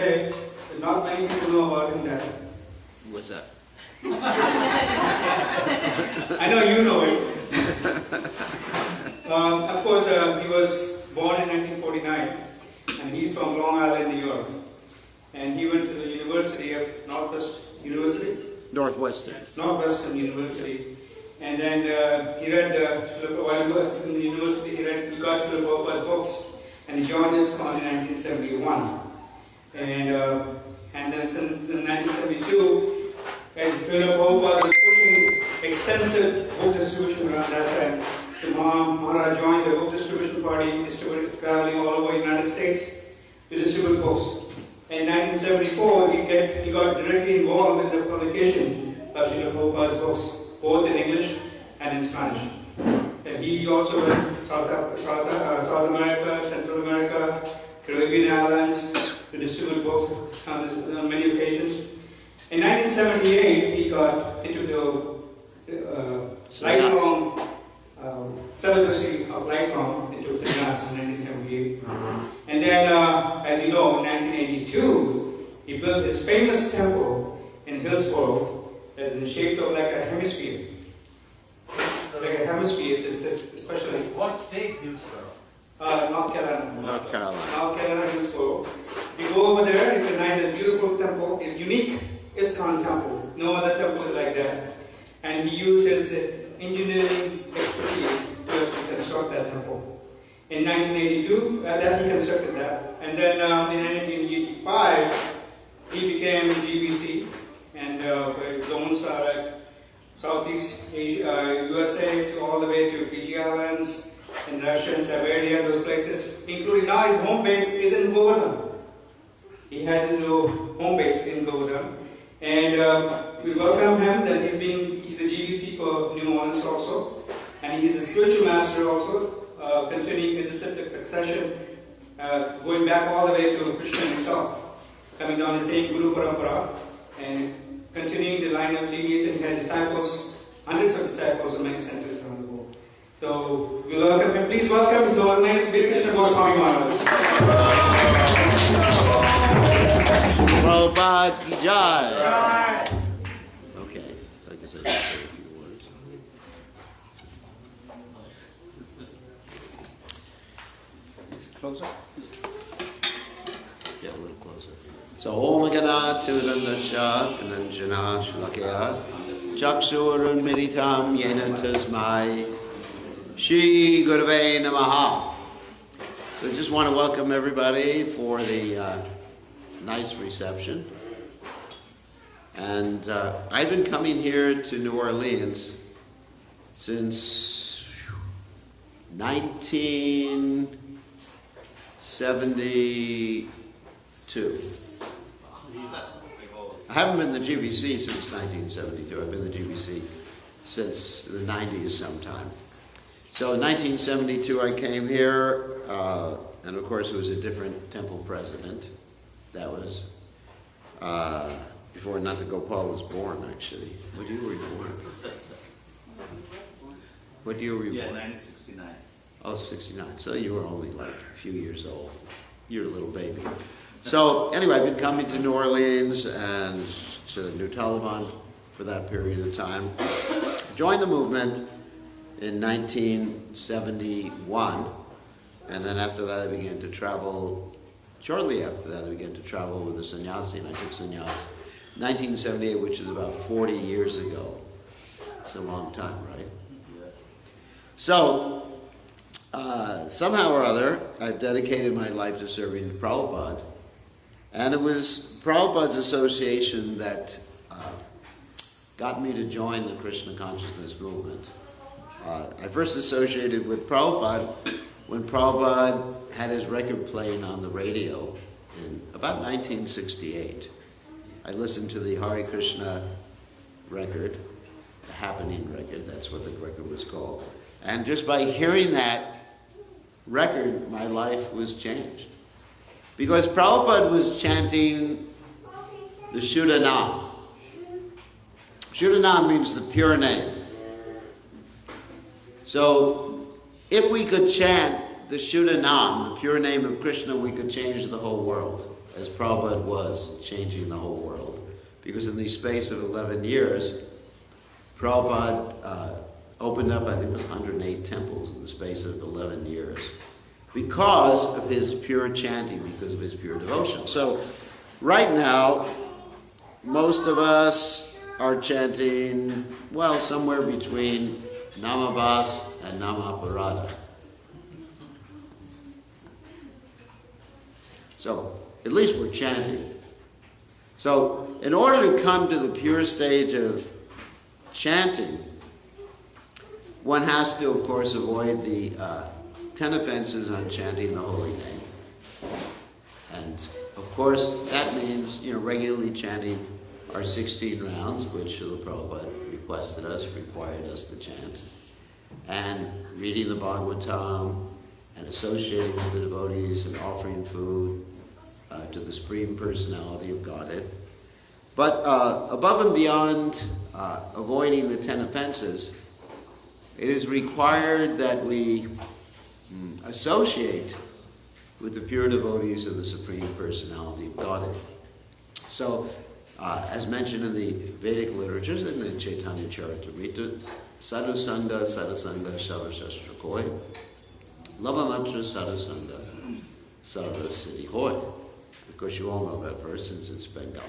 today, but not many people know about him that. What's that? I know you know him. Of course, he was born in 1949, and he's from Long Island, New York. And he went to the University of Northwestern University. And then he read, while he was in the university, he got Srila Prabhupada's books, and he joined ISKCON in 1971. And then since in 1972, as Srila Prabhupada was pushing extensive book distribution around that time, the Maharaj joined the book distribution party, traveling all over the United States to distribute books. In 1974, he got directly involved in the publication of Srila Prabhupada's books, both in English and in Spanish. And he also went to South America, Central America, Caribbean islands to distribute books on many occasions. In 1978, he got into the lifelong celibacy of lifelong into sannyas in 1978. And then, as you know, in 1982, he built this famous temple in Hillsboro that's in the shape of like a hemisphere. Like a hemisphere, it's especially. What state, Hillsboro? North Carolina. North Carolina. North Carolina, Hillsboro. You go over there, you can find a beautiful temple, a unique ISKCON temple. No other temple is like that. And he used his engineering expertise to construct that temple. In 1982, that he constructed that. And then in 1985, he became GBC, and zones are like Southeast Asia, USA, to all the way to Fiji Islands, and Russia and Siberia, those places, including now his home base is in Govardhan. He has his home base in Govardhan. And we welcome him that he's a GBC for New Orleans also. And he's a spiritual master also, continuing the disciplic succession, going back all the way to Krishna himself, coming down the same Guru Parampara, and continuing the line of lineage, and he had disciples, hundreds of disciples in many centers around the world. So we welcome him. Please welcome His Holiness Sri Krishna Goswami Maharaj. Prabhupada ki jai. Okay, I guess I should say a few words. Is it closer? Get a little closer. So, Om Gana Tirandasha Kananjana Shlakya Chaksurun Miritam Yena Tasmai Shri Gurave Namaha. So I just want to welcome everybody for the nice reception. And I've been coming here to New Orleans since 1972. I haven't been in the GBC since 1972. I've been in the GBC since the 90s sometime. So in 1972 I came here, and of course it was a different temple president. That was before Nanda Gopal was born, actually. What year were you born? What year were you born? 1969. Oh, 69. So you were only like a few years old. You're a little baby. So anyway, I've been coming to New Orleans and to New Taliban for that period of time. Joined the movement in 1971, and then after that I began to travel. Shortly after that I began to travel with a sannyasi, and I took sannyas in 1978, which is about 40 years ago. It's a long time, right? So, somehow or other, I've dedicated my life to serving Prabhupada. And it was Prabhupada's association that got me to join the Krishna consciousness movement. I first associated with Prabhupada when Prabhupada had his record playing on the radio in about 1968. I listened to the Hare Krishna record, the Happening record, that's what the record was called. And just by hearing that record, my life was changed. Because Prabhupada was chanting the Shuddha Nama. Shuddha Nama means the pure name. So, if we could chant the Shuddha Nama, the pure name of Krishna, we could change the whole world. as Prabhupada was changing the whole world. Because in the space of 11 years, Prabhupada opened up, I think it was 108 temples in the space of 11 years. Because of his pure chanting, because of his pure devotion. So, right now, most of us are chanting, well, somewhere between Namabhas and Namaparada. So, at least we're chanting. So, in order to come to the pure stage of chanting, one has to, of course, avoid the 10 offenses on chanting the holy name. And, of course, that means, regularly chanting our 16 rounds, which Srila Prabhupada required us to chant, and reading the Bhagavatam, and associating with the devotees, and offering food to the Supreme Personality of Godhead. But above and beyond avoiding the 10 offenses, it is required that we associate with the pure devotees of the Supreme Personality of Godhead. So, as mentioned in the Vedic literatures, in the Chaitanya Charitamrita, Sadhu Sangha, Shava Shastra Koi, Lavamatra Sadhu Sangha, Sarva Siddhi Hoy. Of course, you all know that verse since it's Bengali.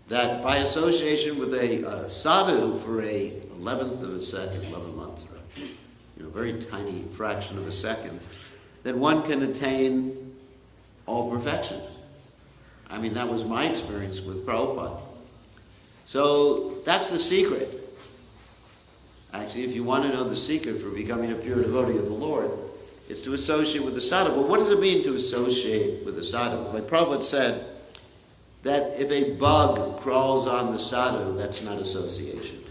That by association with a sadhu for a 11th of a second, 11th, very tiny fraction of a second, then one can attain all perfection. I mean, that was my experience with Prabhupada. So that's the secret. Actually, if you want to know the secret for becoming a pure devotee of the Lord, it's to associate with the sadhu. But what does it mean to associate with the sadhu? Like Prabhupada said, that if a bug crawls on the sadhu, that's not association.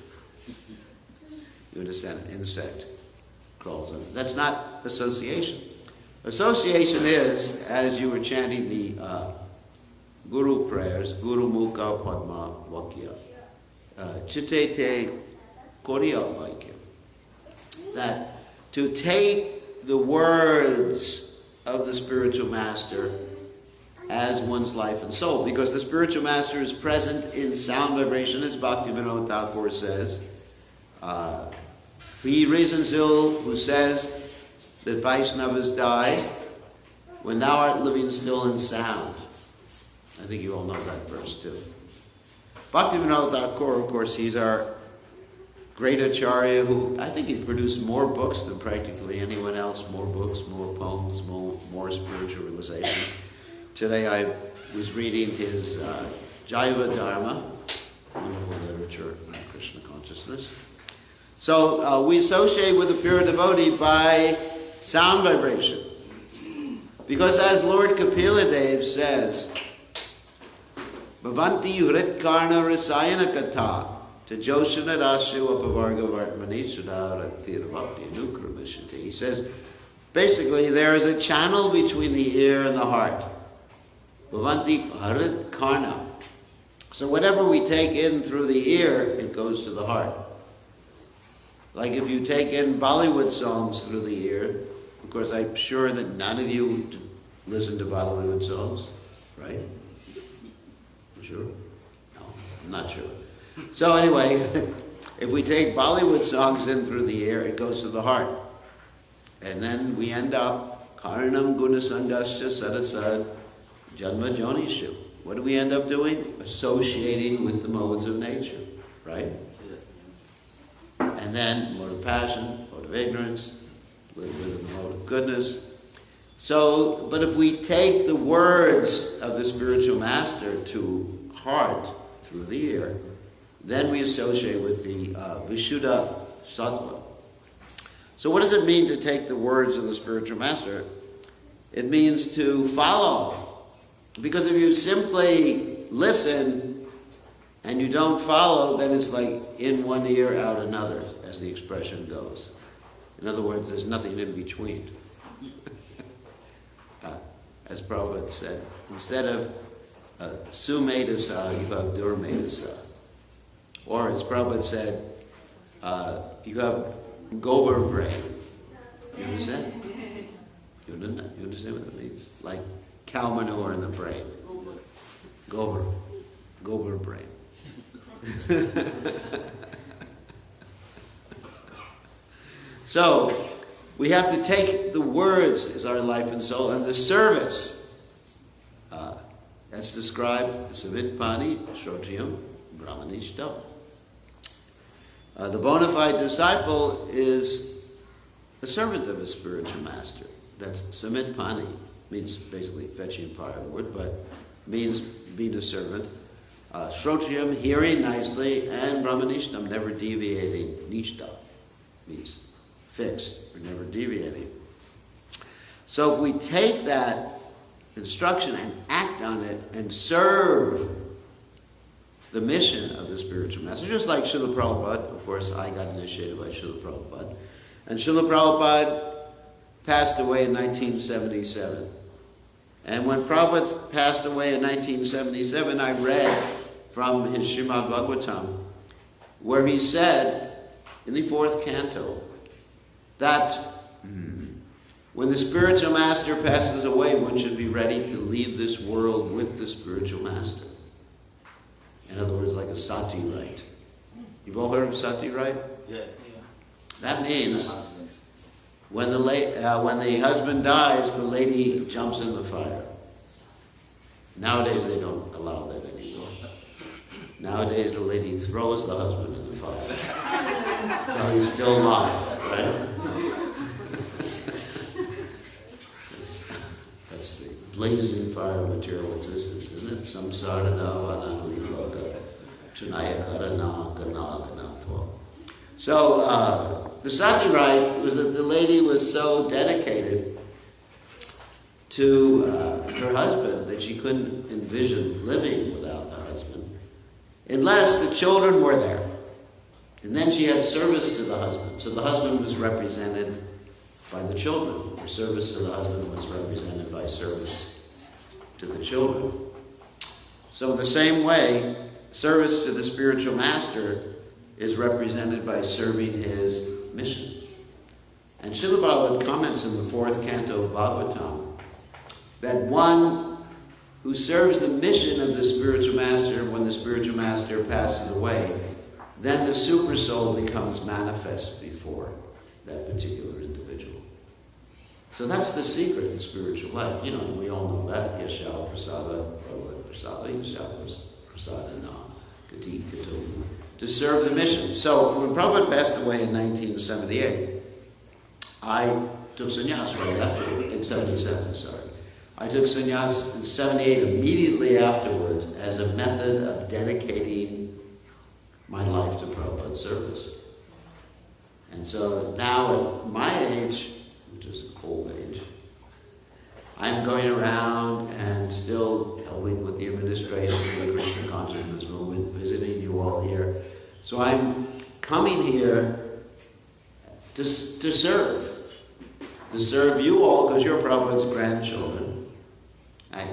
You understand? An insect crawls on it. That's not association. Association is, as you were chanting the Guru prayers, Guru Mukha Padma Vakya, Chitte Koriya Vaikya, that to take the words of the spiritual master as one's life and soul, because the spiritual master is present in sound vibration, as Bhaktivinoda Thakur says. He reasons ill who says that Vaishnavas die when thou art living still in sound. I think you all know that verse too. Bhaktivinoda Thakur, of course, he's our great acharya who, I think he produced more books than practically anyone else, more books, more poems, more spiritual realization. Today I was reading his Jaiva Dharma, wonderful literature on Krishna consciousness. So we associate with the pure devotee by sound vibration. Because as Lord Kapila Dev says, Bhavanti Hritkarna Rasayana Katha Tajoshana Rashu Apavarga Vartmani Sudharatira Bhakti Nukramishati. He says, basically, there is a channel between the ear and the heart. Bhavanti Hritkarna. So whatever we take in through the ear, it goes to the heart. Like if you take in Bollywood songs through the ear, of course I'm sure that none of you listen to Bollywood songs, right? Sure? No, I'm not sure. So anyway, if we take Bollywood songs in through the ear, it goes to the heart. And then we end up, Karanam Gunasangasya Sadasad Janma Jonishu. What do we end up doing? Associating with the modes of nature, right? And then mode of passion, mode of ignorance, with the mode of goodness. So, but if we take the words of the spiritual master to heart through the ear, then we associate with the Vishuddha Sattva. So what does it mean to take the words of the spiritual master? It means to follow. Because if you simply listen and you don't follow, then it's like in one ear, out another, as the expression goes. In other words, there's nothing in between. As Prabhupada said, instead of Sumedasa, you have Durmedasa. Or as Prabhupada said, you have Gobar brain. You understand? You understand what that means? Like cow manure in the brain. Gober brain. So, we have to take the words as our life and soul, and the service that's described Savit Pani Shrotriyam Brahmanishtam. The bona fide disciple is a servant of a spiritual master. That's Samit Pani, means basically fetching firewood, but means being a servant. Shrotriyam, hearing nicely, and Brahmanishtam, never deviating. Nishta means fixed, or never deviating. So if we take that instruction and act on it and serve the mission of the spiritual master, just like Srila Prabhupada, of course I got initiated by Srila Prabhupada, and Srila Prabhupada passed away in 1977. And when Prabhupada passed away in 1977, I read from his Srimad Bhagavatam, where he said in the 4th canto that when the spiritual master passes away, one should be ready to leave this world with the spiritual master. In other words, like a sati rite. You've all heard of sati rite? Yeah. That means when the husband dies, the lady jumps in the fire. Nowadays they don't allow that anymore. Nowadays the lady throws the husband in the fire while he's still alive, right? That's the blazing fire of material existence, isn't it? Samsara davanali loka chunaya karana gana ganatva. So the sati rite was that the lady was so dedicated to her husband that she couldn't envision living without the husband unless the children were there. And then she had service to the husband. So the husband was represented by the children. Her service to the husband was represented by service to the children. So in the same way, service to the spiritual master is represented by serving his mission. And Srila Prabhupada comments in the 4th canto of Bhagavatam that one who serves the mission of the spiritual master, when the spiritual master passes away, then the super soul becomes manifest before that particular individual. So that's the secret in spiritual life. You know, we all know that. Yasha prasada, bhava prasada, yasha prasada na, kati kato. To serve the mission. So when Prabhupada passed away in 1978, I took sannyas right after, in 77, sorry. I took sannyas in 78 immediately afterwards as a method of dedicating my life to Prabhupada's service. And so now at my age, which is an old age, I'm going around and still helping with the administration of the Krishna Consciousness Movement, visiting you all here. So I'm coming here to serve you all, because you're Prabhupada's grandchildren. One of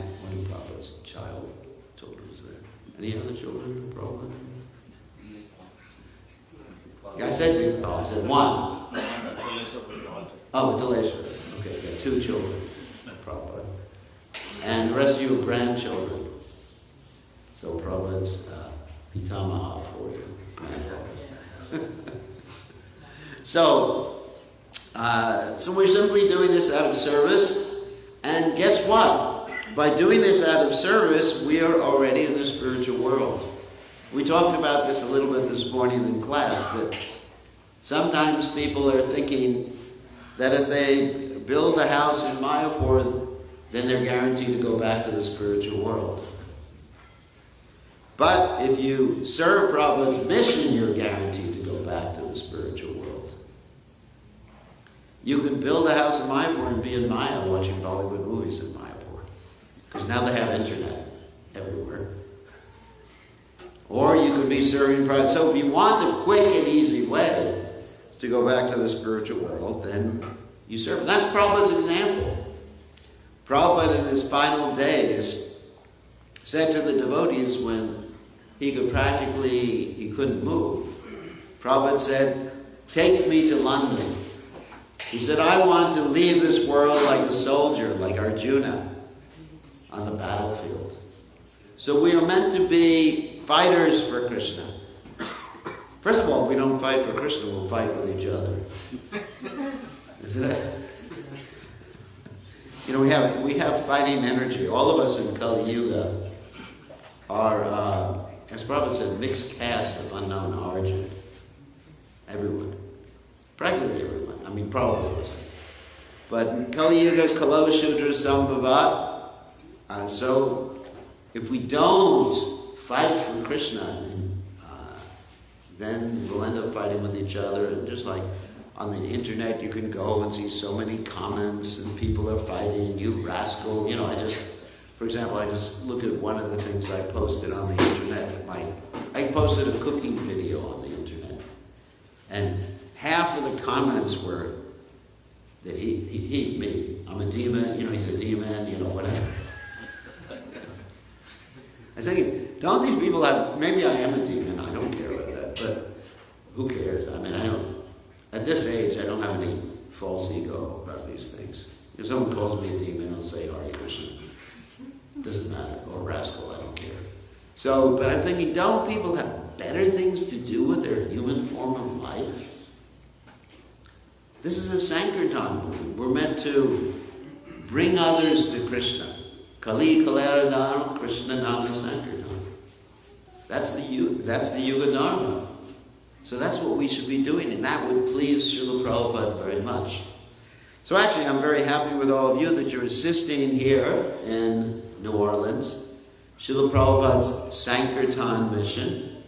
Prabhupada's children was there. Any other children from Prabhupada? Yeah, I said one. Oh, Dilesha. Okay, yeah, 2 children of Prabhupada. And the rest of you are grandchildren. So Prabhupada's Pitamaha for you, grandfather. So we're simply doing this out of service. And guess what? By doing this out of service, we are already in the spiritual world. We talked about this a little bit this morning in class, that sometimes people are thinking that if they build a house in Mayapur, then they're guaranteed to go back to the spiritual world. But if you serve Prabhupada's mission, you're guaranteed to go back to the spiritual world. You can build a house in Mayapur and be in Maya watching Bollywood movies in Mayapur. Because now they have internet everywhere. Or you could be serving Prabhupada. So if you want a quick and easy way to go back to the spiritual world, then you serve. And that's Prabhupada's example. Prabhupada in his final days said to the devotees when he couldn't move, Prabhupada said, "Take me to London." He said, "I want to leave this world like a soldier, like Arjuna. on the battlefield. So we are meant to be fighters for Krishna. First of all, we don't fight for Krishna, we'll fight with each other. Isn't it? You know, we have fighting energy. All of us in Kali Yuga are, as Prabhupada said, mixed castes of unknown origin. Everyone. Practically everyone. I mean, Prabhupada was. But in Kali Yuga, Kalo Shudra Sambhavat. So, if we don't fight for Krishna, then we'll end up fighting with each other. And just like on the internet, you can go and see so many comments and people are fighting, you rascal. You know, for example, I just look at one of the things I posted on the internet. I posted a cooking video on the internet. And half of the comments were that me, I'm a demon, you know, he's a demon, you know, whatever. I was thinking, don't these people have, maybe I am a demon, I don't care about that, but who cares? I mean, at this age, I don't have any false ego about these things. If someone calls me a demon, I'll say, Hare Krishna. Doesn't matter, or rascal, I don't care. So, but I'm thinking, don't people have better things to do with their human form of life? This is a Sankirtan movement. We're meant to bring others to Krishna. Kali Kalaradana Krishna Nama Sankirtan. That's the Yuga Dharma. So that's what we should be doing, and that would please Srila Prabhupada very much. So actually, I'm very happy with all of you that you're assisting here in New Orleans, Srila Prabhupada's Sankirtan mission.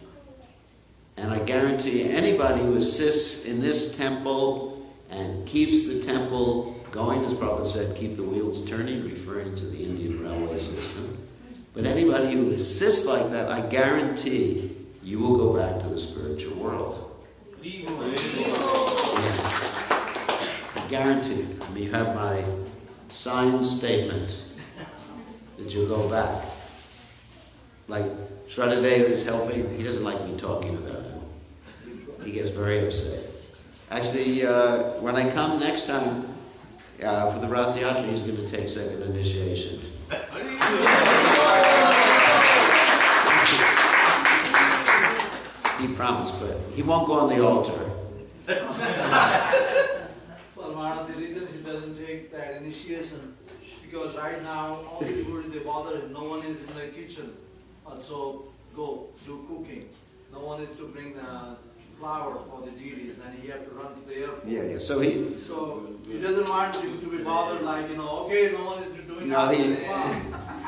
And I guarantee anybody who assists in this temple and keeps the temple going, as Prabhupada said, keep the wheels turning, referring to the Indian railway system. But anybody who assists like that, I guarantee you will go back to the spiritual world. Yeah. I guarantee. I mean, you have my signed statement that you'll go back. Like, Shraddha Deva is helping. He doesn't like me talking about him. He gets very upset. Actually, when I come next time for the Rath Yatra, he's going to take second initiation. He promised, but he won't go on the altar. Well, one of the reasons he doesn't take that initiation, because right now all the devotees, they bother him. No one is in the kitchen. Also, go do cooking. No one is to bring the flour for the deities, and he have to run to the airport. Yeah. So he doesn't want you to be bothered, like, you know, okay, no one is doing that.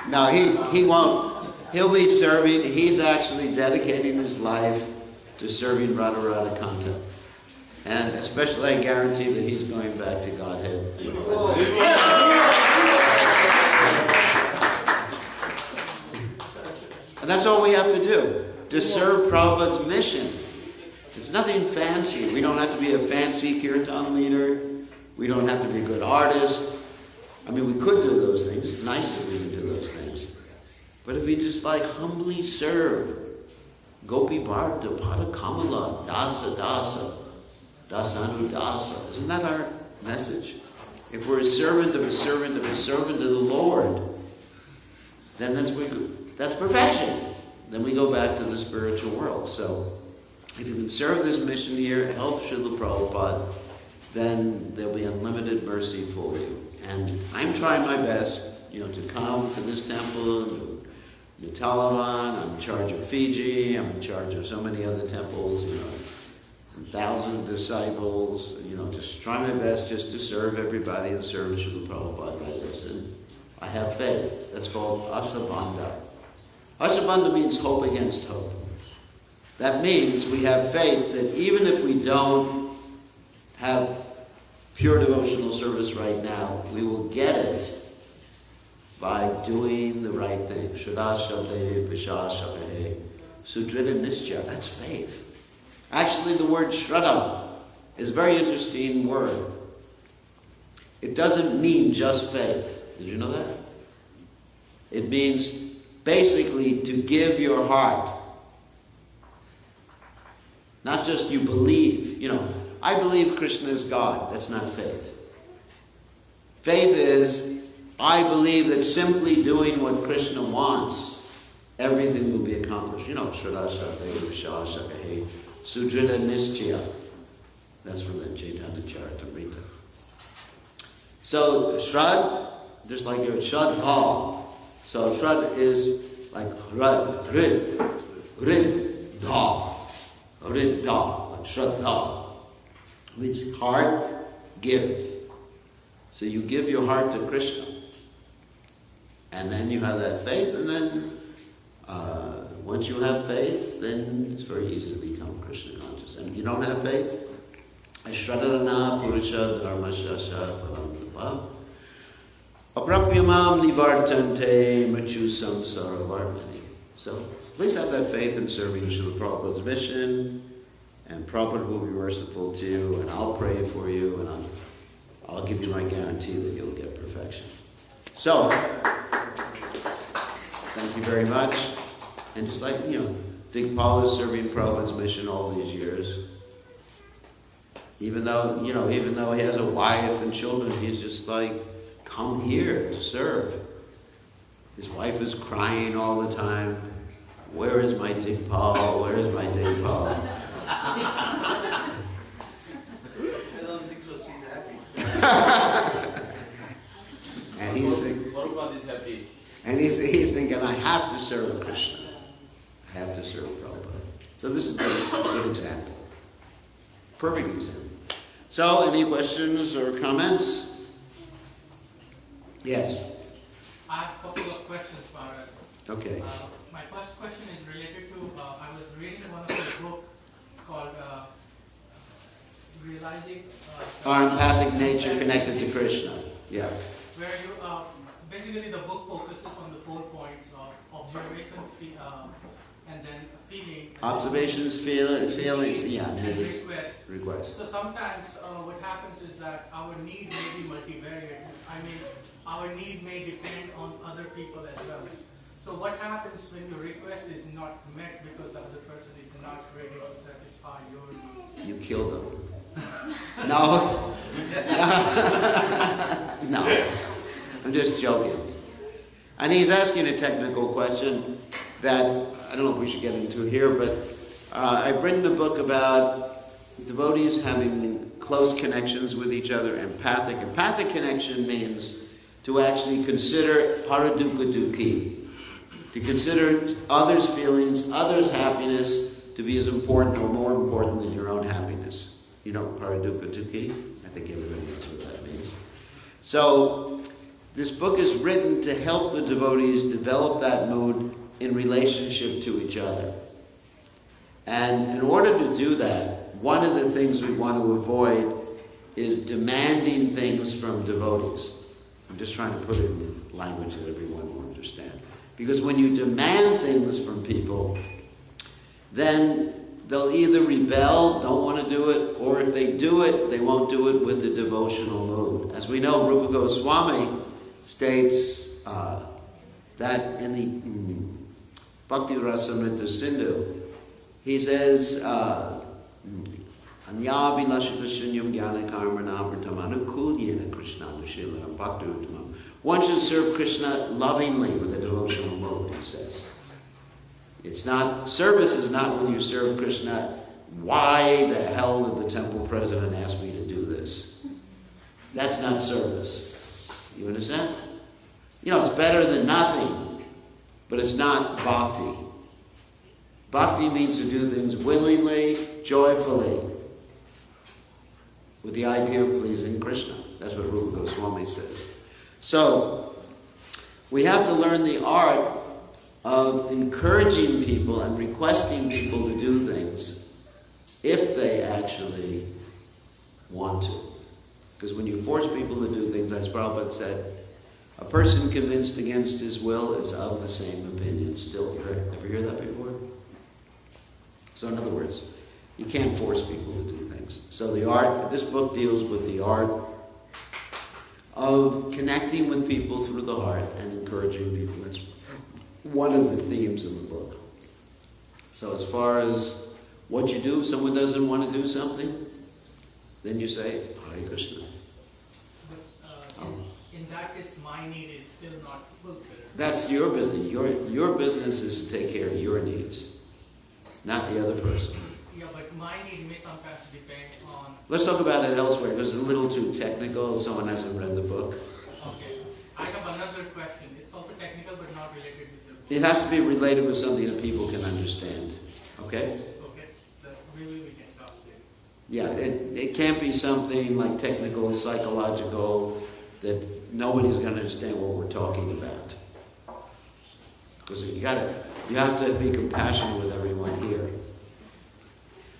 No, he won't. He'll be serving. He's actually dedicating his life to serving Radha Kanta. And especially I guarantee that he's going back to Godhead. And that's all we have to do, to serve Prabhupada's mission. It's nothing fancy. We don't have to be a fancy kirtan leader. We don't have to be a good artist. I mean, we could do those things. It's nice that we can do those things. But if we just humbly serve, Gopi Bharta, Pada Kamala, Dasa Dasa, Dasanu Dasa. Isn't that our message? If we're a servant of a servant of a servant of the Lord, then that's perfection. Then we go back to the spiritual world. So, if you can serve this mission here, help Srila Prabhupada, then there'll be unlimited mercy for you. And I'm trying my best, to come to this temple, to New Talavan. I'm in charge of Fiji. I'm in charge of so many other temples, 1,000 disciples. Just try my best just to serve everybody and serve Srila Prabhupada like this. And I have faith. That's called Asabandha. Asabandha means hope against hope. That means we have faith that even if we don't have pure devotional service right now, we will get it by doing the right thing. Shraddha Shabde Vishas Shabde Sudrita Nischa. That's faith. Actually, the word Shraddha is a very interesting word. It doesn't mean just faith. Did you know that? It means basically to give your heart. Not just you believe. I believe Krishna is God. That's not faith. Faith is I believe that simply doing what Krishna wants, everything will be accomplished. You know, Shraddha Shakti, Vishwas Shakti, Sudrida Nischaya. That's from the Chaitanya Charitamrita. So Shrad, just like your Shraddha. So Shrad is like Rad, Rid, Da, like Shraddha, which heart, give. So you give your heart to Krishna. And then you have that faith, and then once you have faith, then it's very easy to become Krishna conscious. And if you don't have faith, Shraddhana Purusha Dharmashasha Paramdapa Aprapyamam Nivartante Machu Samsara Vartani. So please have that faith in serving Srila Prabhupada's mission, and Prabhupada will be merciful to you, and I'll pray for you, and I'll give you my guarantee that you'll get perfection. So, thank you very much. And just like, Digpal is serving Prabhupada's mission all these years. Even though he has a wife and children, he's just like, come here to serve. His wife is crying all the time. Where is my Digpal? Where is my Digpal? I don't think so. She's happy. And he's thinking, Prabhupada is happy. and he's thinking, I have to serve Krishna. I have to serve Prabhupada. So this is a good example. Perfect example. So, any questions or comments? Yes. I have a couple of questions, Maharaj. Okay. My first question is related to, I was reading one of your book called Realizing... Our empathic nature connected to Krishna. Yeah. Where you, basically the book focuses on the 4 points of observation, and then feeling. Observations, feelings, yeah. And Request. So sometimes what happens is that our need may be multivariate. I mean, our need may depend on other people as well. So what happens when your request is not met because the other person is not ready to satisfy your need? You kill them. No. No. I'm just joking. And he's asking a technical question that I don't know if we should get into here, but I've written a book about devotees having close connections with each other, empathic. Empathic connection means to actually consider paradukkha dukhi, to consider others' feelings, others' happiness to be as important or more important than your own happiness. You know, paradukkha dukhi? I think everybody knows what that means. So, this book is written to help the devotees develop that mood in relationship to each other. And in order to do that, one of the things we want to avoid is demanding things from devotees. I'm just trying to put it in language that everyone will understand. Because when you demand things from people, then they'll either rebel, don't want to do it, or if they do it, they won't do it with the devotional mood. As we know, Rupa Goswami states that in the Bhakti Rasamrita Sindhu, he says, Anyabhilashita shunyam jnana karmana pratamanu kulyena Krishna nushilana bhakti uttamam. One should serve Krishna lovingly with a devotional mode, he says. It's not, service is not when you serve Krishna, why the hell did the temple president ask me to do this? That's not service. You understand? You know, it's better than nothing, but it's not bhakti. Bhakti means to do things willingly, joyfully, with the idea of pleasing Krishna. That's what Rupa Goswami says. So, we have to learn the art of encouraging people and requesting people to do things if they actually want to. Because when you force people to do things, as Prabhupada said, a person convinced against his will is of the same opinion still. You ever hear that before? So in other words, you can't force people to do things. So the art, this book deals with the art of connecting with people through the heart and encouraging people. That's one of the themes of the book. So as far as what you do, if someone doesn't want to do something, then you say, Hare Krishna. But in that case, my need is still not fulfilled. That's your business. Your business is to take care of your needs, not the other person. Yeah, but my need may sometimes depend on... Let's talk about it elsewhere because it's a little too technical. Someone hasn't read the book. Okay. I have another question. It's also technical but not related with your book. It has to be related with something that people can understand. Okay? Okay. So maybe we can talk later. Yeah, it can't be something like technical, psychological, that nobody's going to understand what we're talking about. Because you have to be compassionate with everyone here.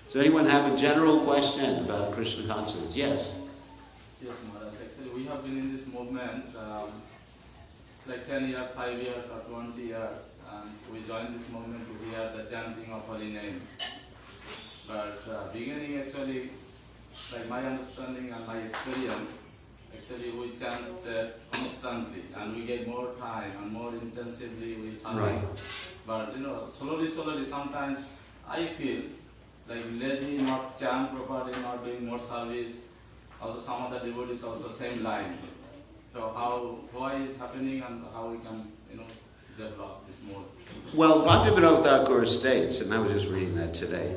So anyone have a general question about Krishna consciousness? Yes? Yes, Maharaj. Actually, we have been in this movement like 10 years, 5 years, or 20 years, and we joined this movement to hear the chanting of holy names. But beginning, actually, like my understanding and my experience, actually we chant constantly, and we get more time and more intensively with chanting. Right. But slowly, sometimes I feel like lazy, not chant properly, not doing more service. Also, some of the devotees also same line. So why is happening and how we can develop this more? Well, Bhaktivinoda Thakur states, and I was just reading that today,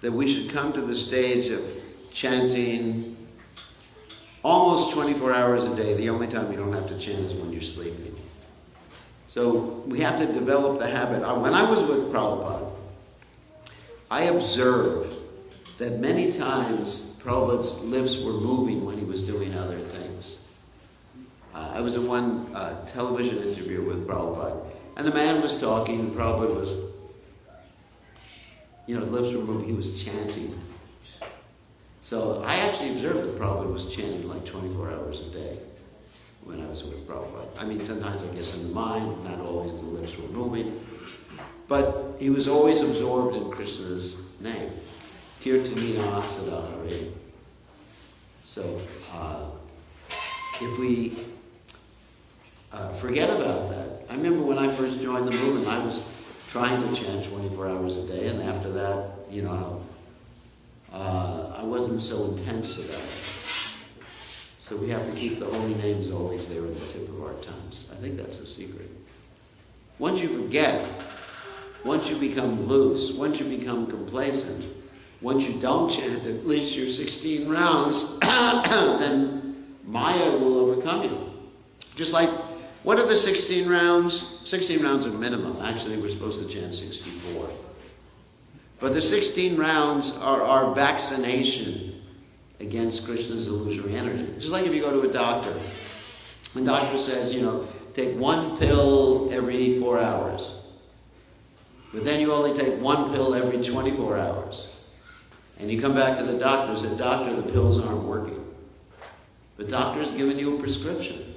that we should come to the stage of chanting almost 24 hours a day. The only time you don't have to chant is when you're sleeping. So we have to develop the habit. When I was with Prabhupada, I observed that many times Prabhupada's lips were moving when he was doing other things. I was in one television interview with Prabhupada, and the man was talking, and Prabhupada was, lips were moving, he was chanting. So I actually observed that Prabhupada was chanting like 24 hours a day when I was with Prabhupada. I mean, sometimes I guess in the mind, not always the lips were moving. But he was always absorbed in Krishna's name. Kirtaniya Sadhare. So if we forget about that, I remember when I first joined the movement, I was trying to chant 24 hours a day, and after that, I wasn't so intense about it. So we have to keep the holy names always there at the tip of our tongues. I think that's the secret. Once you forget, once you become loose, once you become complacent, once you don't chant at least your 16 rounds, then Maya will overcome you. Just like, what are the 16 rounds? 16 rounds are minimum. Actually, we're supposed to chant 64. But the 16 rounds are our vaccination against Krishna's illusory energy. Just like if you go to a doctor. The doctor says, take one pill every 4 hours. But then you only take one pill every 24 hours. And you come back to the doctor and say, doctor, the pills aren't working. The doctor has given you a prescription.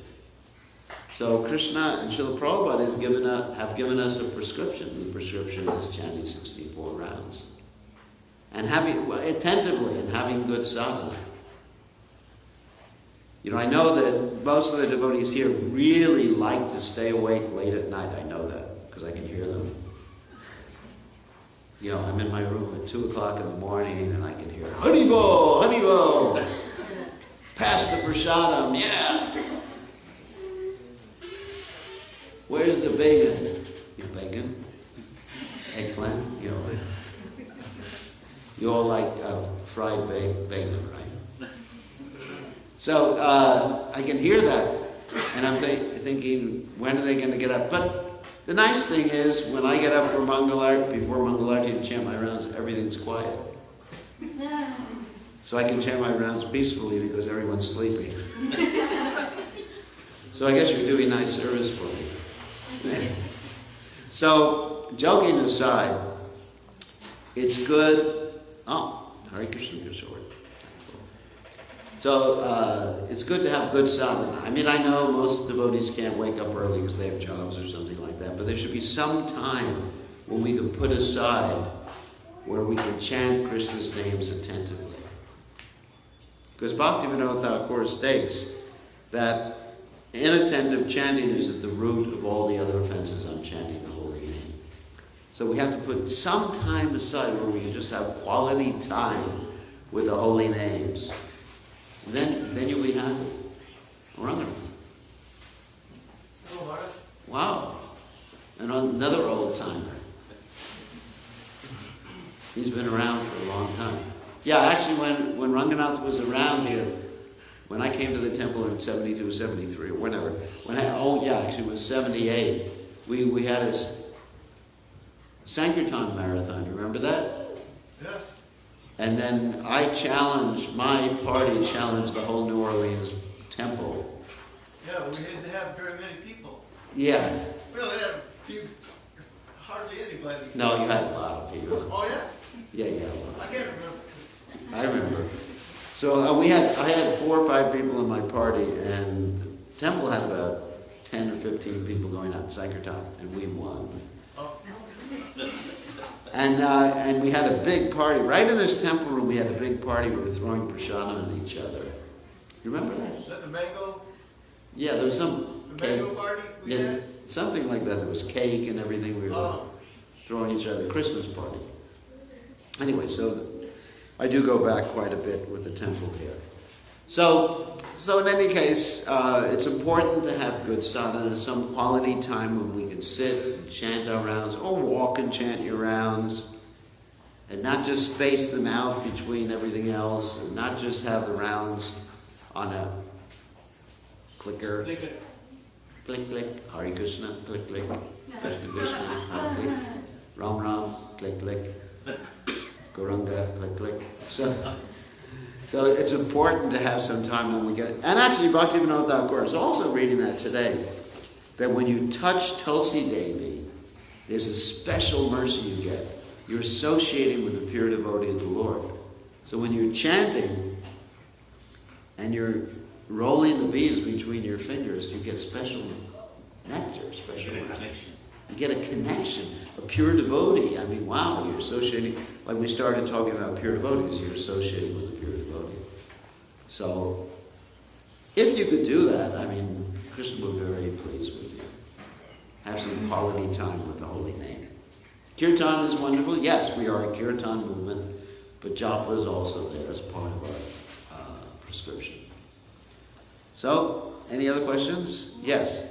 So Krishna and Srila Prabhupada have given us a prescription. The prescription is chanting 64 rounds. And attentively and having good sadhana. I know that most of the devotees here really like to stay awake late at night. I know that because I can hear them. I'm in my room at 2 o'clock in the morning and I can hear, Haribo, Haribo, pass the prasadam, yeah. Where's the bacon? Bacon? Eggplant? You all like fried bacon, right? So I can hear that, and I'm thinking, when are they going to get up? But the nice thing is, when I get up for Mangalarti, before Mangalarti and chant my rounds, everything's quiet. So I can chant my rounds peacefully because everyone's sleeping. So I guess you're doing nice service for me. So, joking aside, it's good. Oh, Hare Krishna, Krishna. So it's good to have good sadhana. I mean, I know most devotees can't wake up early because they have jobs or something like that, but there should be some time when we can put aside where we can chant Krishna's names attentively. Because Bhaktivinoda Thakur states that inattentive chanting is at the root of all the other offenses on chanting the holy name. So we have to put some time aside where we can just have quality time with the holy names. Then you'll be happy. another old timer. He's been around for a long time. Yeah, actually when Ranganath was around here, when I came to the temple in 72, 73, or whenever, actually it was 78, we had a Sankirtan marathon, you remember that? Yes. And then my party challenged the whole New Orleans temple. Yeah, we didn't have very many people. Yeah. We only had hardly anybody. No, you had a lot of people. Oh, yeah? Yeah, yeah. I can't remember. I remember. So I had 4 or 5 people in my party, and the temple had about 10 or 15 people going out in Sankirtan, and we won. Oh. And we had a big party. Right in this temple room, we had a big party. We were throwing prasadam at each other. You remember that? Is that the mango? Yeah, there was some The mango party we had? something like that. There was cake and everything. We were Oh. throwing each other. Christmas party. Anyway, so I do go back quite a bit with the temple here. So in any case, it's important to have good sadhana, some quality time when we can sit and chant our rounds, or walk and chant your rounds, and not just space them out between everything else, and not just have the rounds on a clicker. Click, click, Hare Krishna, click, click, Krishna, Krishna, Hare Hare, Ram, Ram, click, click, Gauranga, click, click. So it's important to have some time when we get it. And actually, Bhaktivinoda Thakur is also reading that today, that when you touch Tulsi Devi, there's a special mercy you get. You're associating with the pure devotee of the Lord. So when you're chanting and you're rolling the beads between your fingers, you get special nectar, special connection. You get a connection, a pure devotee. I mean, wow, you're associating, like we started talking about pure devotees, you're associating with the pure devotee. So, if you could do that, I mean, Krishna will be very pleased with you. Have some quality time with the holy name. Kirtan is wonderful. Yes, we are a Kirtan movement, but japa is also there as part of our prescription. So, any other questions? Yes.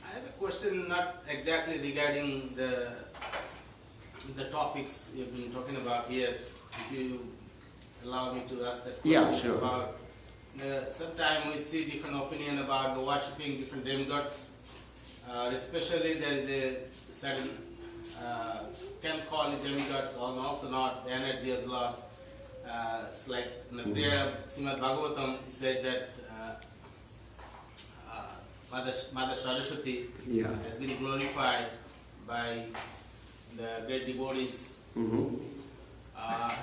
I have a question, not exactly regarding the topics you've been talking about here. If you allow me to ask that question. Yeah, sure. About sometimes we see different opinion about the worshipping different demigods. Especially there is a certain can call it demigods or also not the energy of the Lord. It's like in the prayer of Srimad Bhagavatam, it said that Mother Saraswati has been glorified by the great devotees. Mm-hmm.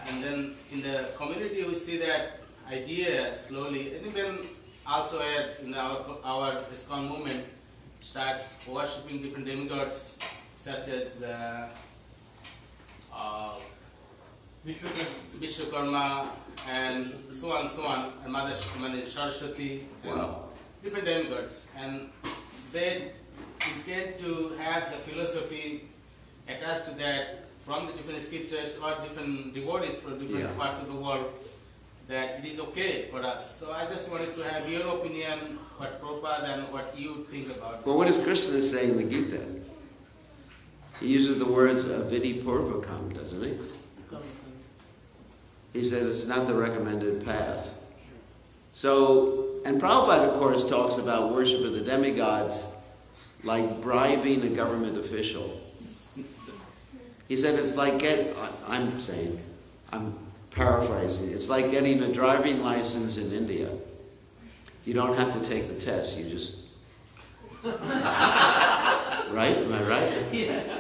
And then in the community we see that idea slowly, and even also in our ISKCON movement, start worshipping different demigods such as Vishwakarma and so on, and Mother Saraswati, Wow. different demigods, and they intend to have the philosophy attached to that from the different scriptures or different devotees from different parts of the world, that it is okay for us. So I just wanted to have your opinion, what Prabhupada and what you think about it. Well, what does Krishna say in the Gita? He uses the words avidi purvakam, doesn't he? He says it's not the recommended path. So, and Prabhupada, of course, talks about worship of the demigods like bribing a government official. He said it's like I'm paraphrasing, it's like getting a driving license in India. You don't have to take the test, you just... Right? Am I right? Yeah.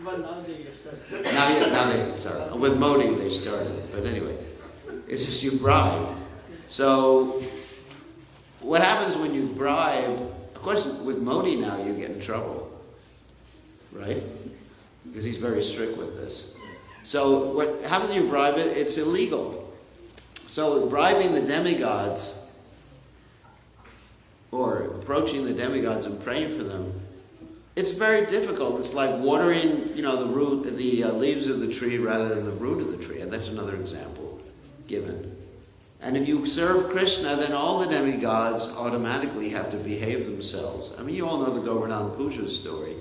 But now they started. Now they started. With Modi they started. But anyway, it's just you bribe. So, what happens when you bribe? Of course, with Modi now you get in trouble. Right? Because he's very strict with this. So, what happens when you bribe it? It's illegal. So, bribing the demigods, or approaching the demigods and praying for them, it's very difficult. It's like watering, the leaves of the tree rather than the root of the tree. And that's another example given. And if you serve Krishna, then all the demigods automatically have to behave themselves. I mean, you all know the Govardhan Puja story.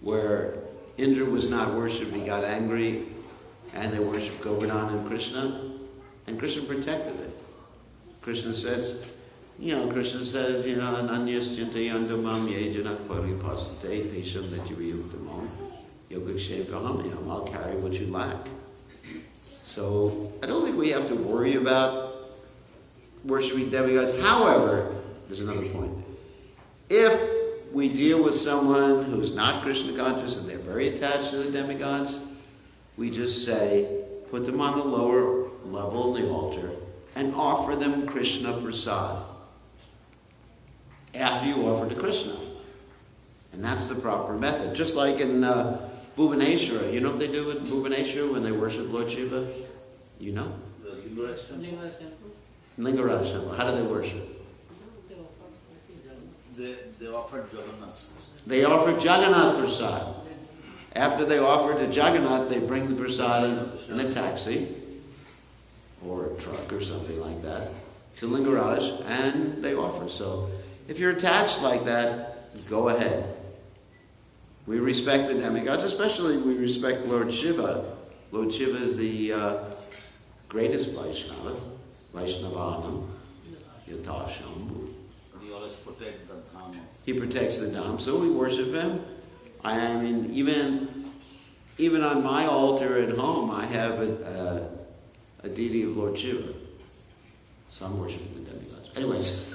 where Indra was not worshipped, he got angry, and they worshipped Govardhan and Krishna, and Krishna protected it. Krishna says, Ananyas-chinta yandamam yejana paripasate tesham netivayuktamam yogakshevahamyam, I'll carry what you lack. So I don't think we have to worry about worshipping demigods. However, there's another point. If we deal with someone who's not Krishna conscious and they're very attached to the demigods, we just say, put them on the lower level in the altar and offer them Krishna prasad after you offer to Krishna. And that's the proper method. Just like in Bhuvaneshwara. You know what they do in Bhuvaneshwara when they worship Lord Shiva? You know? The Lingaraj temple. Lingaraj temple. How do they worship? They offered Jagannath. They offer Jagannath prasad. After they offer to Jagannath, they bring the prasad in a taxi or a truck or something like that to Lingaraj, and they offer. So if you're attached like that, go ahead. We respect the demigods, especially we respect Lord Shiva. Lord Shiva is the greatest Vaishnava, Vaishnavanam, Yatasham. He always protects the Dham. He protects the Dham, so we worship him. I mean, even on my altar at home, I have a deity of Lord Shiva. So I'm worshiping the demigods. Anyways,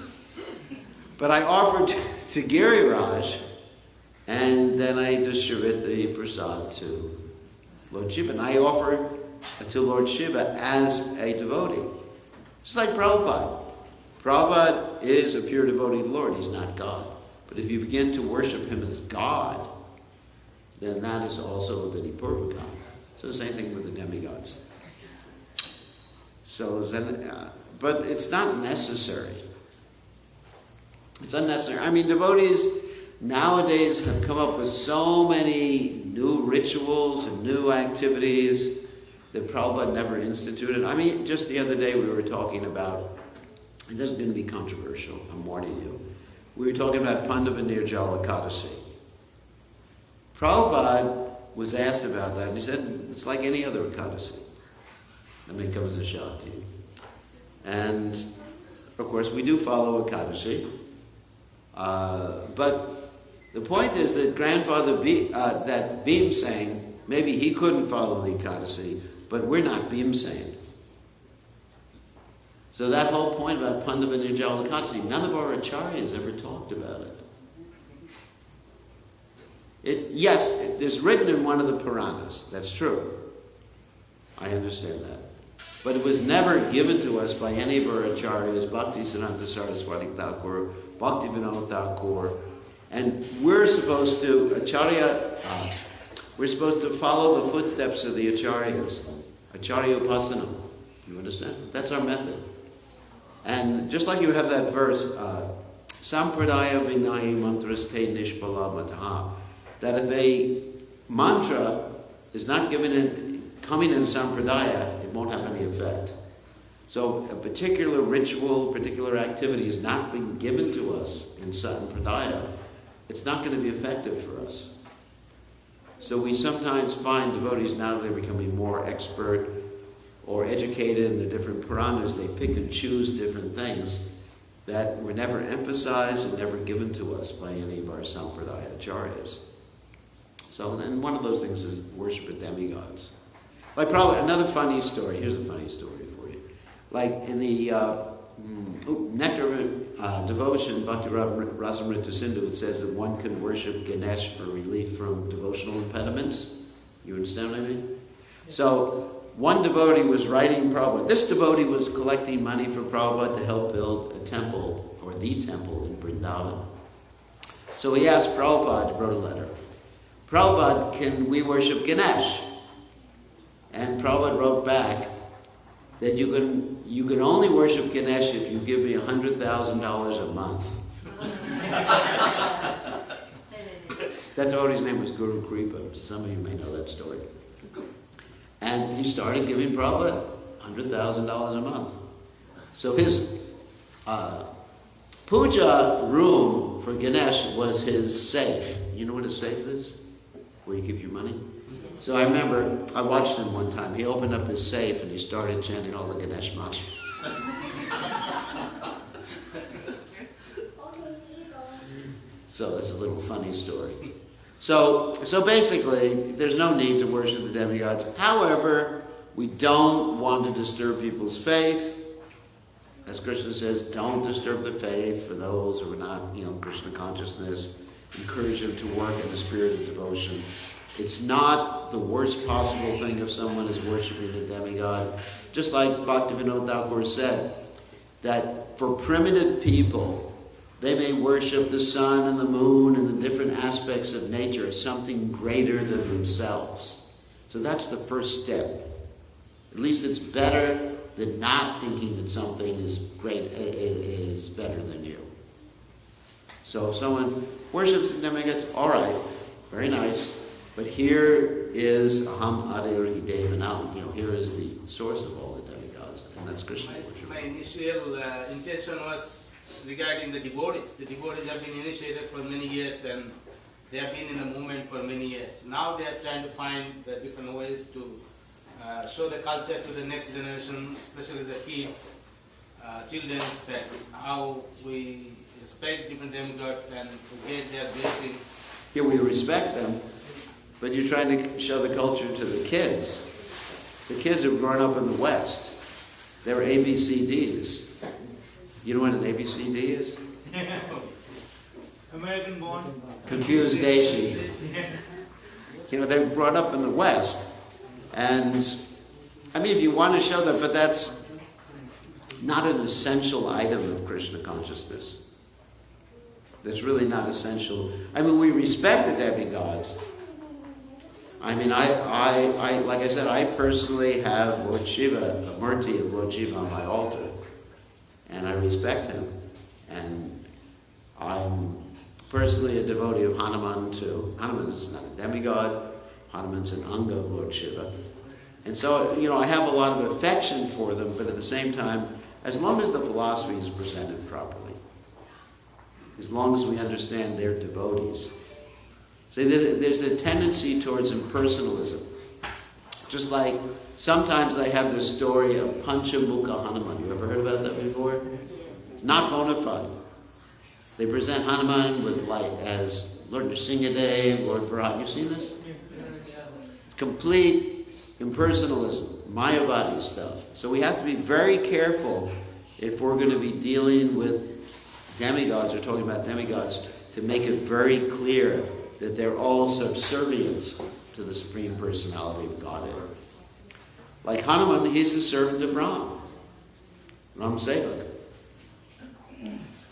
but I offered to Giriraj, and then I distribute the prasad to Lord Shiva. And I offer to Lord Shiva as a devotee. Just like Prabhupada. Prabhupada is a pure devotee of the Lord. He's not God. But if you begin to worship him as God, then that is also a Vidipurvakam. So the same thing with the demigods. So, but it's not necessary. It's unnecessary. I mean, devotees nowadays have come up with so many new rituals and new activities that Prabhupada never instituted. I mean, just the other day we were talking about, and this is going to be controversial, I'm warning you. We were talking about Pandava Nirjala Ekadasi. Prabhupada was asked about that, and he said, it's like any other Ekadasi. I mean, it comes as a shock to you. And, of course, we do follow Ekadasi. But the point is that Grandfather that Bhimsena, maybe he couldn't follow the Ekadasi, but we're not Bhimsena. So that whole point about Pandava Nirjala Ekadasi, none of our acharyas ever talked about it. Yes, it is written in one of the Puranas. That's true. I understand that. But it was never given to us by any of our acharyas, Bhakti Siddhanta Saraswati Thakur, Bhakti Vinod Thakur, and we're supposed to, we're supposed to follow the footsteps of the acharyas, Acharya Upasana. You understand? That's our method. And just like you have that verse, Sampradaya Vinayi Mantras Te Nishpala Mataha, that if a mantra is not coming in Sampradaya, it won't have any effect. So a particular ritual, particular activity is not being given to us in Sampradaya, it's not going to be effective for us. So we sometimes find devotees, now they're becoming more expert or educated in the different Puranas, they pick and choose different things that were never emphasized and never given to us by any of our Sampradaya acharyas. So, and one of those things is worship of demigods. Like probably another funny story. Here's a funny story for you. Like in the Nectar of Devotion, Bhakti Rasamrita Sindhu, it says that one can worship Ganesh for relief from devotional impediments. You understand what I mean? So one devotee was writing Prabhupada. This devotee was collecting money for Prabhupada to help build a temple, or the temple in Vrindavan. So he asked Prabhupada, wrote a letter, Prabhupada, can we worship Ganesh? And Prabhupada wrote back that you can only worship Ganesh if you give me $100,000 a month. That devotee's name was Guru Kripa. Some of you may know that story. And he started giving Prabhupada $100,000 a month. So his puja room for Ganesh was his safe. You know what a safe is? where you keep your money. So I remember, I watched him one time. He opened up his safe and he started chanting all the Ganesh mantras. So it's a little funny story. So basically, there's no need to worship the demigods. However, we don't want to disturb people's faith. As Krishna says, don't disturb the faith for those who are not, Krishna consciousness. Encourage them to work in the spirit of devotion. It's not the worst possible thing if someone is worshiping a demigod. Just like Bhaktivinoda Thakur said, that for primitive people, they may worship the sun and the moon and the different aspects of nature as something greater than themselves. So that's the first step. At least it's better than not thinking that something is better than you. So if someone worships the demigods, all right, very nice. But here is Aham Adir Devanam. Here is the source of all the demigods, and that's Krishna worship. My initial intention was regarding the devotees. The devotees have been initiated for many years and they have been in the movement for many years. Now they are trying to find the different ways to show the culture to the next generation, especially the kids, children, that how we respect different demigods and to get their blessing. Here we respect them, but you're trying to show the culture to the kids. The kids have grown up in the West. They're ABCDs. You know what an ABCD is? American born. Confused Asian. They're brought up in the West. And, if you want to show that, but that's not an essential item of Krishna consciousness. That's really not essential. We respect the demigods. I like I said, I personally have Lord Shiva, a murti of Lord Shiva on my altar. And I respect him. And I'm personally a devotee of Hanuman too. Hanuman is not a demigod. Hanuman's an anga of Lord Shiva. And so, I have a lot of affection for them, but at the same time, as long as the philosophy is presented properly, as long as we understand they're devotees. See, there's a tendency towards impersonalism. Just like sometimes they have this story of Panchamukha Hanuman. You ever heard about that before? It's not bona fide. They present Hanuman with as Lord Nrsingadev, Lord Bharat. You've seen this? It's complete impersonalism, Mayavadi stuff. So we have to be very careful if we're going to be dealing with demigods or talking about demigods to make it very clear that they're all subservient to the Supreme Personality of Godhead. Like Hanuman, he's the servant of Ram. Ram Sevak.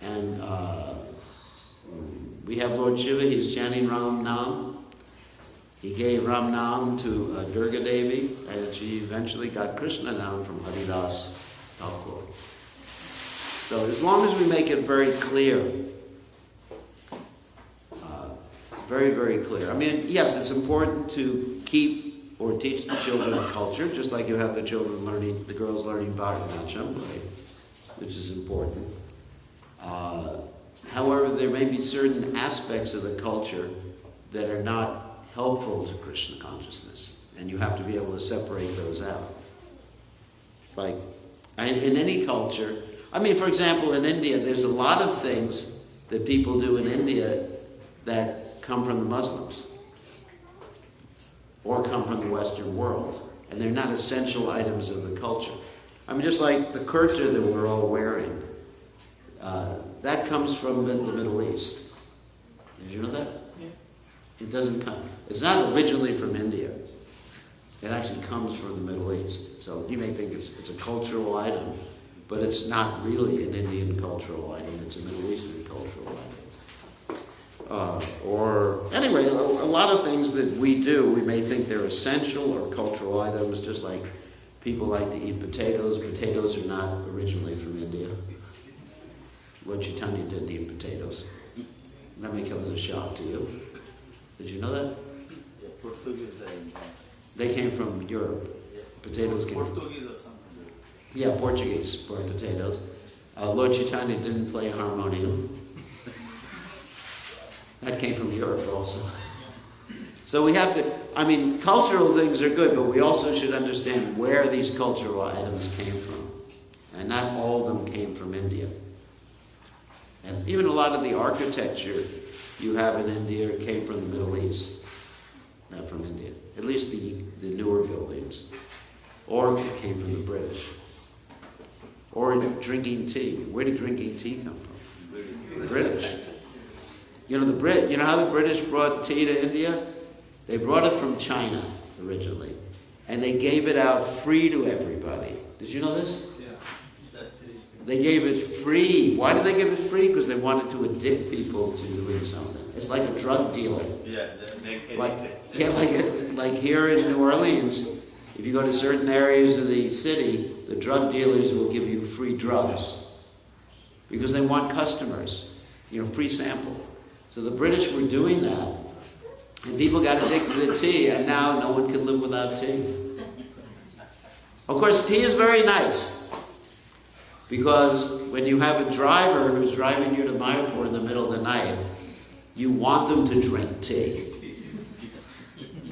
And we have Lord Shiva, he's chanting Ram Nam. He gave Ram Nam to Durga Devi, and she eventually got Krishna Nam from Haridas Thakur. So as long as we make it very clear, very, very clear. Yes, it's important to keep or teach the children culture, just like you have the girls learning Bharatanatyam, right? Which is important. However, there may be certain aspects of the culture that are not helpful to Krishna consciousness, and you have to be able to separate those out. Like, in any culture, for example, in India, there's a lot of things that people do in India that come from the Muslims or come from the Western world, and they're not essential items of the culture. Just like the kurta that we're all wearing, that comes from the Middle East. Did you know that? Yeah. It doesn't come. It's not originally from India. It actually comes from the Middle East. So you may think it's a cultural item, but it's not really an Indian cultural item. It's a Middle Eastern cultural item. Anyway, a lot of things that we do, we may think they're essential or cultural items, just like people like to eat potatoes. Potatoes are not originally from India. Lord Chaitanya didn't eat potatoes. That may come as a shock to you. Did you know that? Yeah, Portuguese. They came from Europe. Yeah. Potatoes came Portuguese or something. Yeah, Portuguese brought potatoes. Lord Chaitanya didn't play harmonium. That came from Europe also. So we have to, I mean, cultural things are good, but we also should understand where these cultural items came from. And not all of them came from India. And even a lot of the architecture you have in India came from the Middle East, not from India. At least the newer buildings. Or it came from the British. Or drinking tea. Where did drinking tea come from? The British. You know how the British brought tea to India? They brought it from China originally. And they gave it out free to everybody. Did you know this? They gave it free. Why did they give it free? Because they wanted to addict people to doing something. It's like a drug dealer. Yeah, Like here in New Orleans, if you go to certain areas of the city, the drug dealers will give you free drugs because they want customers, free sample. So the British were doing that, and people got addicted to tea, and now no one can live without tea. Of course, tea is very nice because when you have a driver who's driving you to Mayapur in the middle of the night, you want them to drink tea.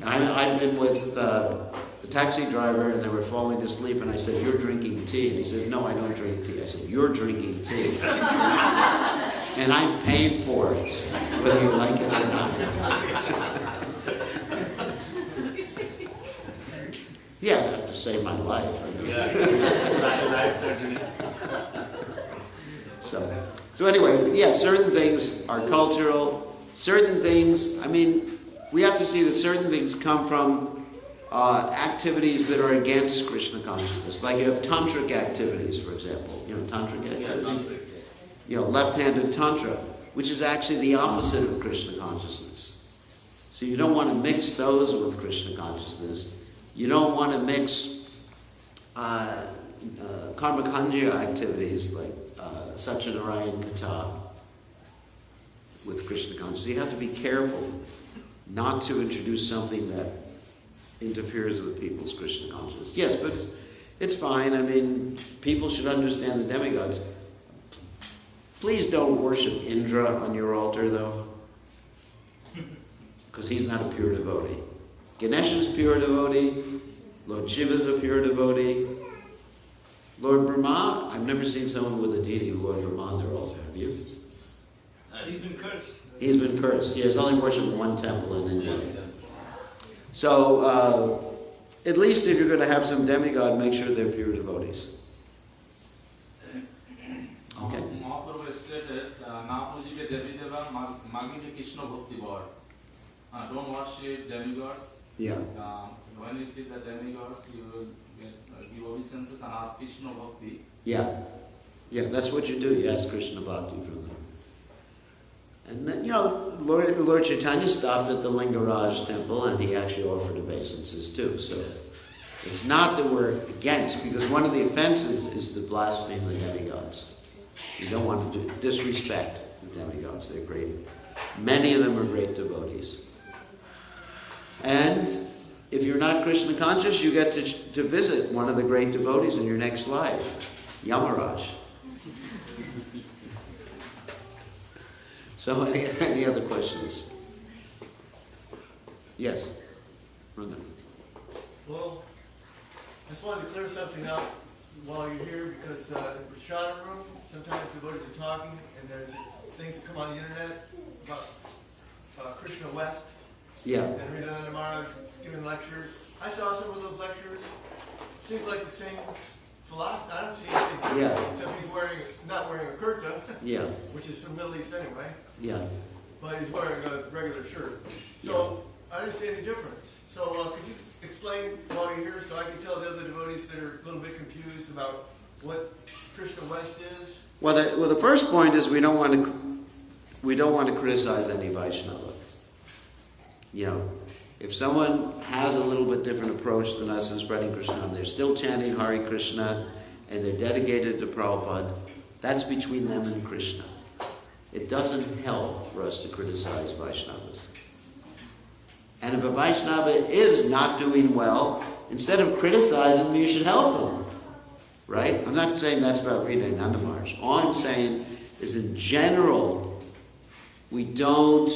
I've been with the taxi driver and they were falling asleep and I said, "You're drinking tea?" And he said, "No, I don't drink tea." I said, "You're drinking tea. And I'm paying for it, whether you like it or not." Yeah, I have to save my life. So anyway, yeah, certain things are cultural. Certain things, we have to see that certain things come from activities that are against Krishna consciousness. Like you have tantric activities, for example. Tantric activities. Left-handed tantra, which is actually the opposite of Krishna consciousness. So you don't want to mix those with Krishna consciousness. You don't want to mix karmakanja activities like Satyanarayan Kata with Krishna consciousness. You have to be careful not to introduce something that interferes with people's Krishna consciousness. Yes, but it's fine. People should understand the demigods. Please don't worship Indra on your altar, though, because he's not a pure devotee. Ganesha's pure devotee. Lord Shiva's a pure devotee. Lord Brahma, I've never seen someone with a deity who has Brahma on their altar. Have you? He's been cursed. He's been cursed. He has only worshipped in one temple in India. So, at least if you're going to have some demigod, make sure they're pure devotees. Okay. Mahaprabhu stated, "Na pujibe devi deva, magibe Krishna bhakti bhar." Don't worship demigods. Yeah. When you see the demigods, you will give obeisances and ask Krishna bhakti. Yeah. Yeah, that's what you do. You ask Krishna bhakti from them. And then, Lord Chaitanya stopped at the Lingaraj temple and he actually offered obeisances too. So it's not that we're against, because one of the offenses is to blaspheme the demigods. You don't want to disrespect the demigods. They're great. Many of them are great devotees. And if you're not Krishna conscious, you get to visit one of the great devotees in your next life, Yamaraj. So any other questions? Yes. Runda. Well, I just wanted to clear something up while you're here, because in the Prashadam room, sometimes devotees are talking and there's things that come on the internet about Krishna West. Yeah. And Hridayananda Maharaj giving lectures. I saw some of those lectures. Seems like the same philosophy. I don't see anything. Yeah. Except he's not wearing a kurta. Yeah. Which is from Middle East anyway. Yeah. But he's wearing a regular shirt. So I didn't see any difference. So could you explain while you're here so I can tell the other devotees that are a little bit confused about what Krishna West is? Well, the first point is we don't want to criticize any Vaishnava. If someone has a little bit different approach than us in spreading Krishna, and they're still chanting Hare Krishna, and they're dedicated to Prabhupada, that's between them and Krishna. It doesn't help for us to criticize Vaishnavas. And if a Vaishnava is not doing well, instead of criticizing them, you should help them. Right? I'm not saying that's about Hridayananda Maharaj. All I'm saying is in general, we don't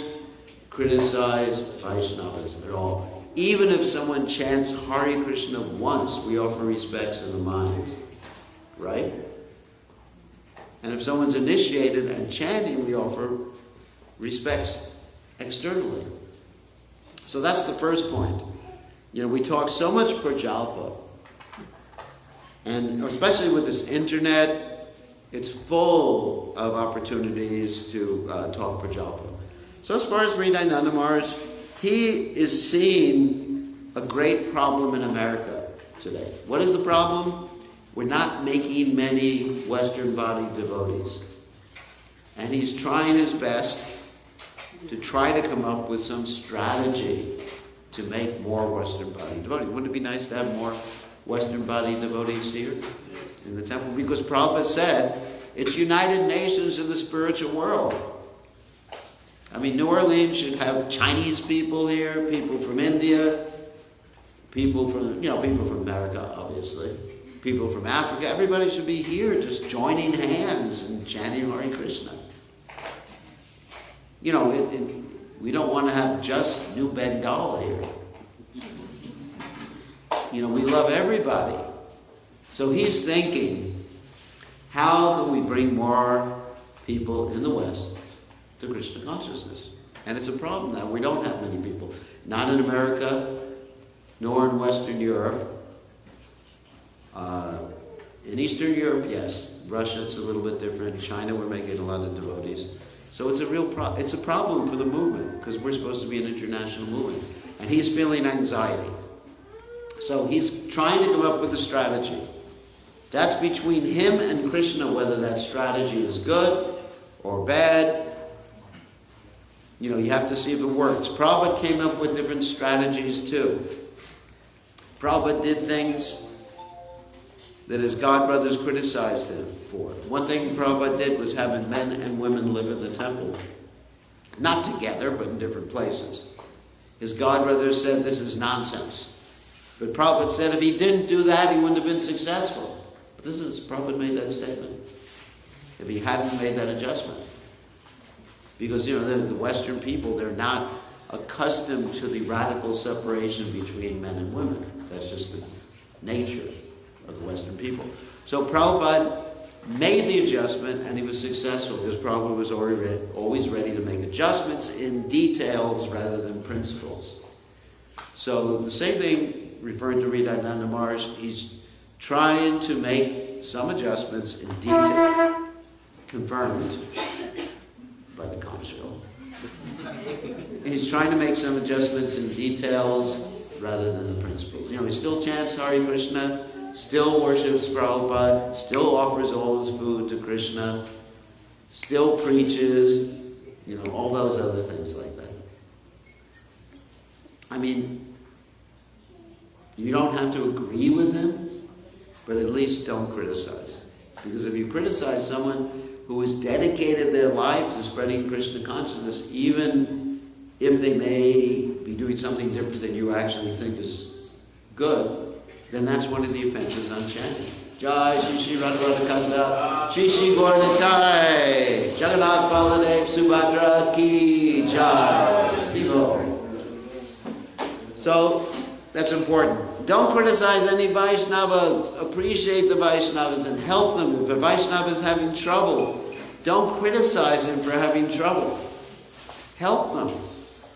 criticize Vaishnavas at all. Even if someone chants Hare Krishna once, we offer respects in the mind. Right? And if someone's initiated and chanting, we offer respects externally. So that's the first point. We talk so much prajalpa. And especially with this internet, it's full of opportunities to talk prajalpa. So as far as Hridayananda Maharaj, he is seeing a great problem in America today. What is the problem? We're not making many Western-bodied devotees. And he's trying his best to try to come up with some strategy to make more Western-bodied devotees. Wouldn't it be nice to have more Western-bodied devotees here in the temple? Because Prabhupada said, it's United Nations in the spiritual world. I mean, New Orleans should have Chinese people here, people from India, people from America, obviously, people from Africa. Everybody should be here just joining hands and chanting Hare Krishna. We don't want to have just New Bengal here. We love everybody. So he's thinking, how can we bring more people in the West to Krishna consciousness? And it's a problem now. We don't have many people. Not in America, nor in Western Europe. In Eastern Europe, yes. Russia, it's a little bit different. China, we're making a lot of devotees. So it's a real it's a problem for the movement, because we're supposed to be an international movement. And he's feeling anxiety. So he's trying to come up with a strategy. That's between him and Krishna, whether that strategy is good or bad. You have to see if it works. Prabhupada came up with different strategies too. Prabhupada did things that his godbrothers criticized him for. One thing Prabhupada did was having men and women live in the temple. Not together, but in different places. His godbrothers said this is nonsense. But Prabhupada said if he didn't do that, he wouldn't have been successful. But Prabhupada made that statement. If he hadn't made that adjustment. Because, the Western people, they're not accustomed to the radical separation between men and women. That's just the nature of the Western people. So Prabhupada made the adjustment, and he was successful, because Prabhupada was always ready to make adjustments in details rather than principles. So the same thing, referring to Hridayananda Maharaj, he's trying to make some adjustments in detail, confirmed by the consul. He's trying to make some adjustments in details rather than the principles. He still chants Hare Krishna, still worships Prabhupada, still offers all his food to Krishna, still preaches, all those other things like that. I mean, you don't have to agree with him, but at least don't criticize. Because if you criticize someone who has dedicated their life to spreading Krishna consciousness, even if they may be doing something different than you actually think is good, then that's one of the offenses on chanting. Jai Shri Shri Radha Radha Kanda, Shri Shri Gauranitai, Jagannath Baladev Subhadra Ki Jai. So, that's important. Don't criticize any Vaishnava. Appreciate the Vaishnavas and help them. If a Vaishnava is having trouble, don't criticize him for having trouble. Help them.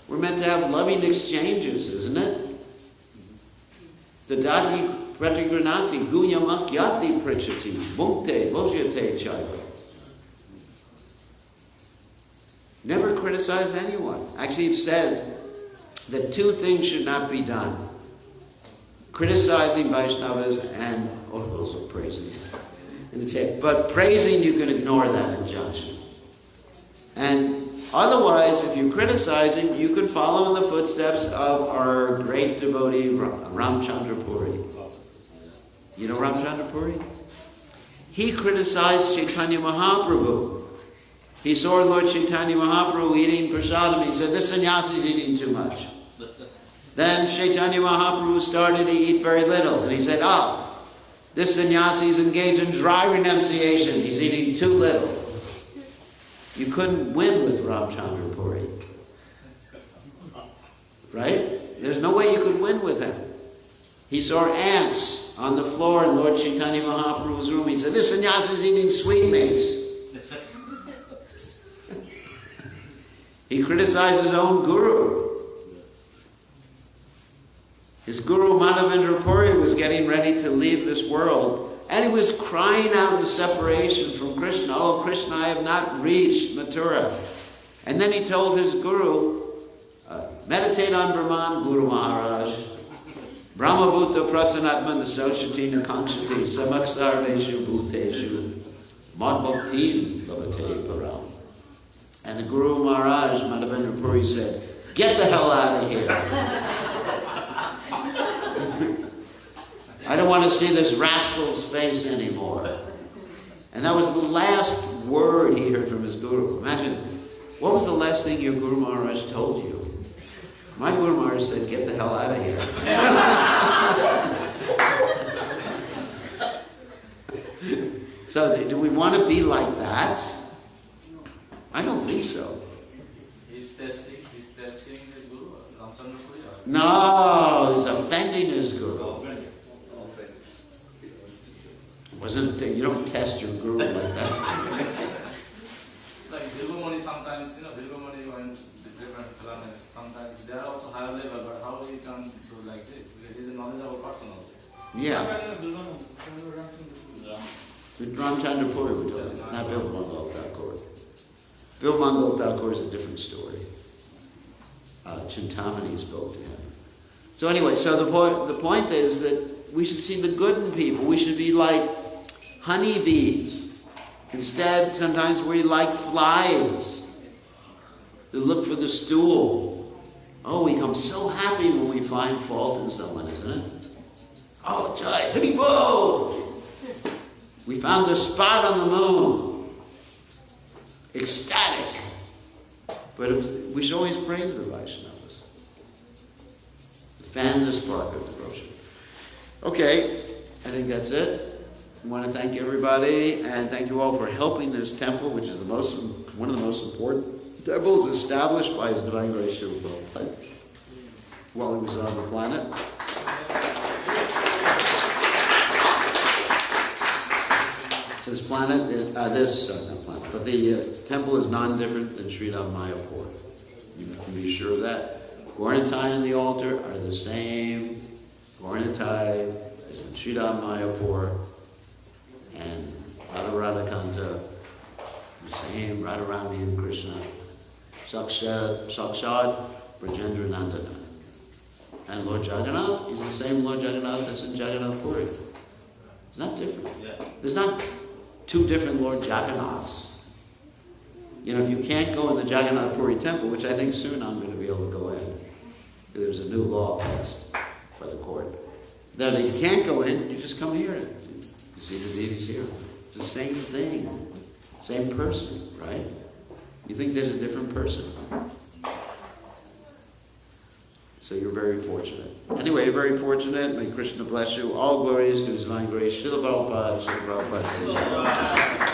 We're meant to have loving exchanges, isn't it? Dadati pratigranati guyamakyati prichati mukte vojyate chaiva. Never criticize anyone. Actually, it said that two things should not be done. Criticizing Vaishnavas and also praising. And it said, but praising, you can ignore that injunction. And otherwise, if you're criticizing, you can follow in the footsteps of our great devotee, Ramchandra Puri. You know Ramchandra Puri? He criticized Chaitanya Mahaprabhu. He saw Lord Chaitanya Mahaprabhu eating prasadam. He said, this sannyasi is eating too much. Then Chaitanya Mahaprabhu started to eat very little. And he said, this sannyasi is engaged in dry renunciation. He's eating too little. You couldn't win with Ramchandra Puri. right? There's no way you could win with him. He saw ants on the floor in Lord Chaitanya Mahaprabhu's room. He said, this sannyasi is eating sweetmeats. He criticized his own guru. His guru Madhavendra Puri was getting ready to leave this world, and he was crying out in separation from Krishna. Oh, Krishna, I have not reached Mathura. And then he told his guru, meditate on Brahman, Guru Maharaj. Brahma Bhuta Prasanatman Sochati Nakanshati Samaksardeshu Bhuteshu Mad Bhakti Bhavate Param. And the Guru Maharaj, Madhavendra Puri, said, get the hell out of here. I don't want to see this rascal's face anymore. And that was the last word he heard from his guru. Imagine, what was the last thing your Guru Maharaj told you? My Guru Maharaj said, get the hell out of here. So do we want to be like that? I don't think so. He's testing his guru. No, he's offending his guru. You don't test your guru like that. Like Dilgumani sometimes, Dilgumani went to different planets. Sometimes they are also higher level, but how he can do like this? Because he's a knowledgeable person also. Yeah. With Ramchandra Puri we're doing, not Bill Mangal Thakur. Bill Mangal Thakur is a different story. Chintamani spoke to him. So anyway, so the point is that we should see the good in people. We should be like honeybees. Instead, sometimes we're like flies that look for the stool. Oh, we become so happy when we find fault in someone, isn't it? Oh, Jai, Haribo! We found the spot on the moon. Ecstatic. But we should always praise the Vaishnavas. Fan the spark of devotion. Okay, I think that's it. I want to thank everybody, and thank you all for helping this temple, which is one of the most important temples established by His Divine Grace Srila Prabhupada while he was on the planet. This planet, not planet, but the temple is non-different than Sridham Mayapur. You can be sure of that. Gaurnitai and the altar are the same Gaurnitai as in Sridham Mayapur, and Radha Kanta, the same Radharani and Krishna, Sakshat Brajendra Nandana. And Lord Jagannath is the same Lord Jagannath as in Jagannath Puri. It's not different. Yeah. There's not two different Lord Jagannaths. If you can't go in the Jagannath Puri temple, which I think soon I'm going to be able to go in, there's a new law passed by the court. Then if you can't go in, you just come here. You see the deities here. It's the same thing. Same person, right? You think there's a different person? So you're very fortunate. Anyway, you're very fortunate. May Krishna bless you. All glories to His Divine Grace. Srila Prabhupada, Srila Prabhupada.